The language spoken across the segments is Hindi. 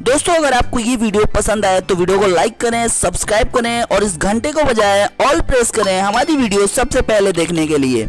दोस्तों अगर आपको ये वीडियो पसंद आए तो वीडियो को लाइक करें, सब्सक्राइब करें और इस घंटे को बजाय ऑल प्रेस करें हमारी वीडियो सबसे पहले देखने के लिए।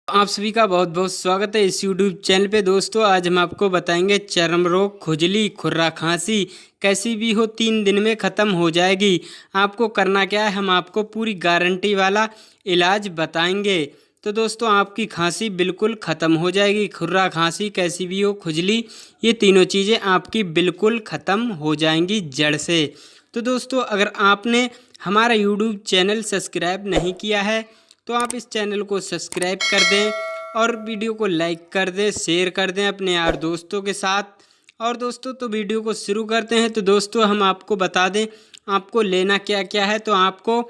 आप सभी का बहुत बहुत स्वागत है इस YouTube चैनल पे। दोस्तों आज हम आपको बताएंगे चर्म रोग, खुजली, खुर्रा खांसी कैसी भी हो 3 दिन में ख़त्म हो जाएगी। आपको करना क्या है, हम आपको पूरी गारंटी वाला इलाज बताएंगे। तो दोस्तों आपकी खांसी बिल्कुल ख़त्म हो जाएगी। खुर्रा खांसी कैसी भी हो, खुजली, ये तीनों चीज़ें आपकी बिल्कुल ख़त्म हो जाएंगी जड़ से। तो दोस्तों अगर आपने हमारा YouTube चैनल सब्सक्राइब नहीं किया है तो आप इस चैनल को सब्सक्राइब कर दें और वीडियो को लाइक कर दें, शेयर कर दें अपने यार दोस्तों के साथ। और दोस्तों तो वीडियो को शुरू करते हैं। तो दोस्तों हम आपको बता दें आपको लेना क्या क्या है। तो आपको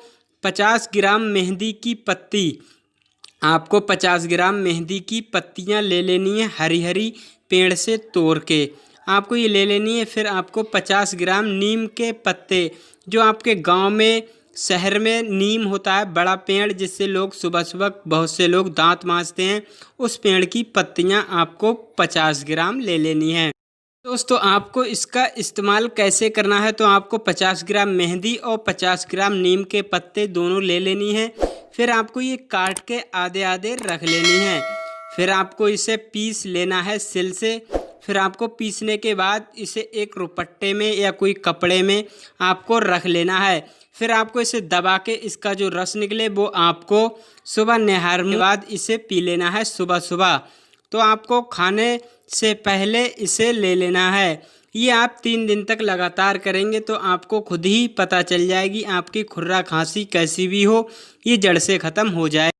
50 ग्राम मेहंदी की पत्ती, आपको 50 ग्राम मेहंदी की पत्तियां ले लेनी है, हरी हरी पेड़ से तोड़ के आपको ये ले लेनी है। फिर आपको 50 ग्राम नीम के पत्ते, जो आपके गांव में शहर में नीम होता है बड़ा पेड़, जिससे लोग सुबह सुबह बहुत से लोग दांत मांजते हैं, उस पेड़ की पत्तियां आपको 50 ग्राम ले लेनी है। दोस्तों आपको इसका इस्तेमाल कैसे करना है, तो आपको 50 ग्राम मेहंदी और 50 ग्राम नीम के पत्ते दोनों ले लेनी है। फिर आपको ये काट के आधे आधे रख लेनी है। फिर आपको इसे पीस लेना है सिल से। फिर आपको पीसने के बाद इसे एक रुपट्टे में या कोई कपड़े में आपको रख लेना है। फिर आपको इसे दबा के इसका जो रस निकले वो आपको सुबह नहाने के बाद इसे पी लेना है सुबह सुबह। तो आपको खाने से पहले इसे ले लेना है। ये आप 3 दिन तक लगातार करेंगे तो आपको खुद ही पता चल जाएगी आपकी खुर्रा खांसी कैसी भी हो ये जड़ से ख़त्म हो जाए।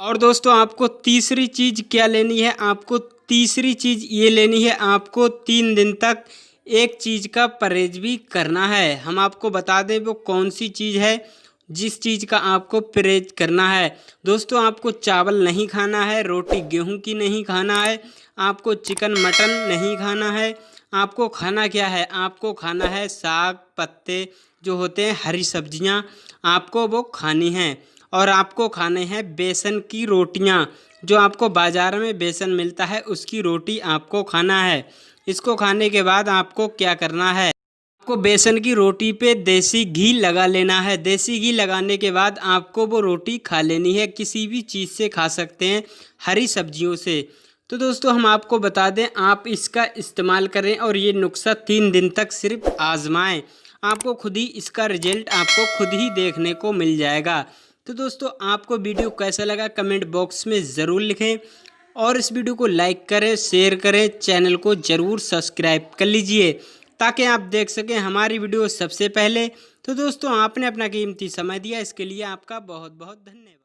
और दोस्तों आपको तीसरी चीज़ क्या लेनी है, आपको तीसरी चीज़ ये लेनी है, आपको 3 दिन तक एक चीज़ का परहेज भी करना है। हम आपको बता दें वो कौन सी चीज़ है जिस चीज़ का आपको परहेज करना है। दोस्तों आपको चावल नहीं खाना है, रोटी गेहूं की नहीं खाना है, आपको चिकन मटन नहीं खाना है। आपको खाना क्या है, आपको खाना है साग पत्ते जो होते हैं, हरी सब्जियां आपको वो खानी हैं। और आपको खाने हैं बेसन की रोटियां, जो आपको बाज़ार में बेसन मिलता है उसकी रोटी आपको खाना है। इसको खाने के बाद आपको क्या करना है, आपको बेसन की रोटी पे देसी घी लगा लेना है। देसी घी लगाने के बाद आपको वो रोटी खा लेनी है। किसी भी चीज़ से खा सकते हैं, हरी सब्जियों से। तो दोस्तों हम आपको बता दें आप इसका इस्तेमाल करें और ये नुस्खा 3 दिन तक सिर्फ आजमाएं। आपको खुद ही इसका रिजल्ट आपको खुद ही देखने को मिल जाएगा। तो दोस्तों आपको वीडियो कैसा लगा कमेंट बॉक्स में ज़रूर लिखें और इस वीडियो को लाइक करें, शेयर करें, चैनल को ज़रूर सब्सक्राइब कर लीजिए ताकि आप देख सकें हमारी वीडियो सबसे पहले। तो दोस्तों आपने अपना कीमती समय दिया, इसके लिए आपका बहुत बहुत धन्यवाद।